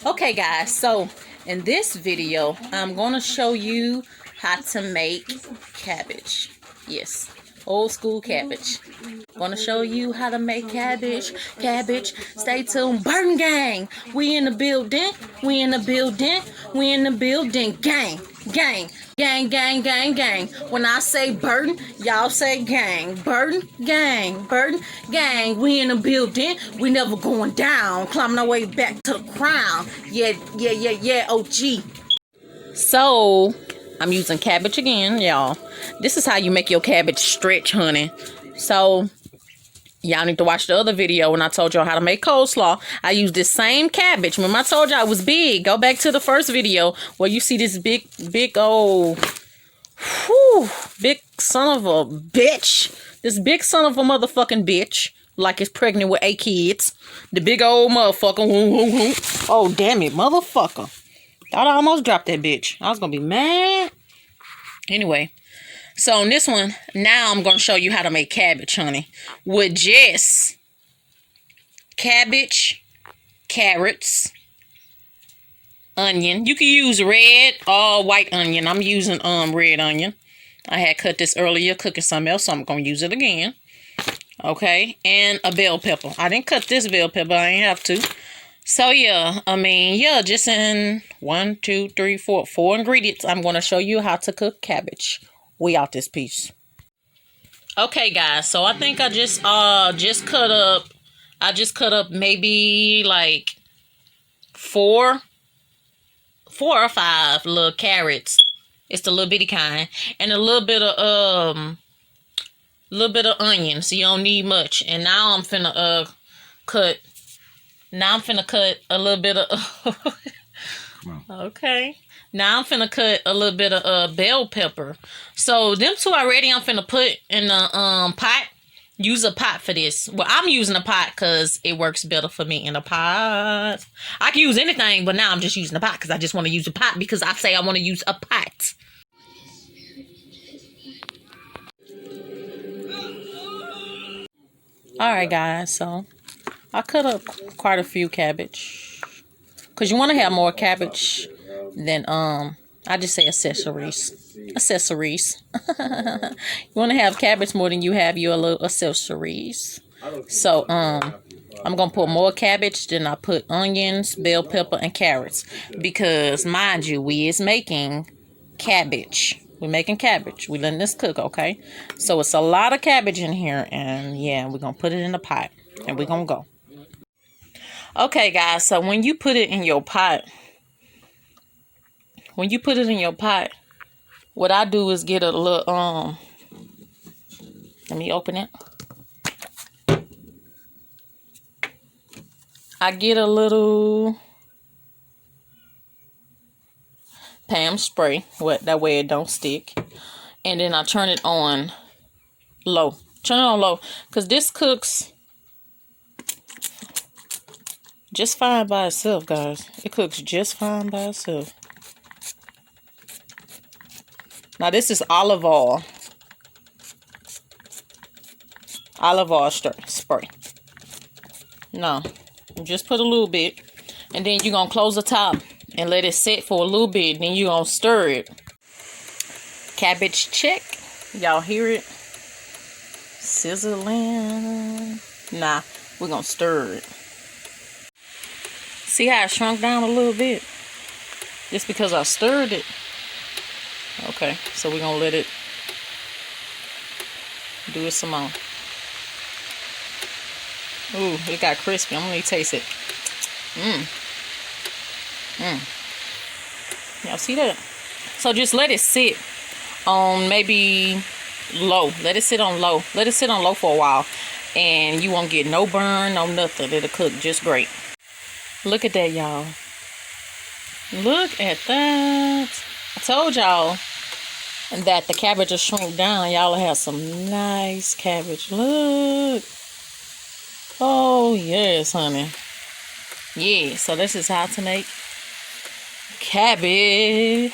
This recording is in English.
Okay guys, so in this video I'm gonna show you how to make cabbage. Yes, old school cabbage. Gonna show you how to make cabbage. Stay tuned. Burn gang, we in the building. We in the building. We in the building. Gang. When I say burden, y'all say gang. Burden, gang. We in the building. We never going down. Climbing our way back to the crown. Yeah, OG. So, I'm using cabbage again, y'all. This is how you make your cabbage stretch, honey. So, y'all need to watch the other video when I told y'all how to make coleslaw. I used this same cabbage. Remember I told y'all it was big. Go back to the first video where you see this big old, big son of a bitch. This big son of a motherfucking bitch. Like it's pregnant with 8 kids. The big old motherfucker. Oh, damn it, motherfucker. Thought I almost dropped that bitch. I was going to be mad. Anyway. So on this one, now I'm going to show you how to make cabbage, honey. With just cabbage, carrots, onion. You can use red or white onion. I'm using red onion. I had cut this earlier cooking something else, so I'm going to use it again. Okay, and a bell pepper. I didn't cut this bell pepper. I ain't have to. So yeah, just in 1, 2, 3, 4 ingredients. I'm going to show you how to cook cabbage. We out this piece. Okay guys, so I think I just cut up maybe like 4 or 5 little carrots. It's the little bitty kind, and a little bit of onion, so you don't need much. And now I'm finna cut a little bit of okay. Now I'm finna cut a little bit of bell pepper. So them two already I'm finna put in the pot. Use a pot for this. Well, I'm using a pot because it works better for me in a pot. I can use anything, but now I'm just using a pot because I just want to use a pot because I say I want to use a pot. Alright guys, so I cut up quite a few cabbage. Because you want to have more cabbage than, I just say accessories. Accessories. You want to have cabbage more than you have your little accessories. So, I'm going to put more cabbage than I put onions, bell pepper, and carrots. Because, mind you, we is making cabbage. We're making cabbage. We're letting this cook, okay? So, it's a lot of cabbage in here. And, yeah, we're going to put it in the pot. And we're going to go. Okay, guys. So, when you put it in your pot, what I do is get a little, let me open it. I get a little Pam spray, that way it don't stick. And then I turn it on low. Turn it on low, because this cooks just fine by itself, guys. It cooks just fine by itself. Now, this is olive oil. Olive oil spray. No, just put a little bit. And then you're going to close the top and let it sit for a little bit. Then you're going to stir it. Cabbage check. Y'all hear it? Sizzling. Nah, we're going to stir it. See how it shrunk down a little bit? Just because I stirred it. Okay, so we're going to let it do it some more. Ooh, it got crispy. I'm going to taste it. Y'all see that? So just let it sit on maybe low. Let it sit on low. Let it sit on low for a while. And you won't get no burn, no nothing. It'll cook just great. Look at that, y'all. Look at that. I told y'all that the cabbage will shrink down. Y'all will have some nice cabbage. Look. Oh, yes, honey. Yeah, so this is how to make cabbage.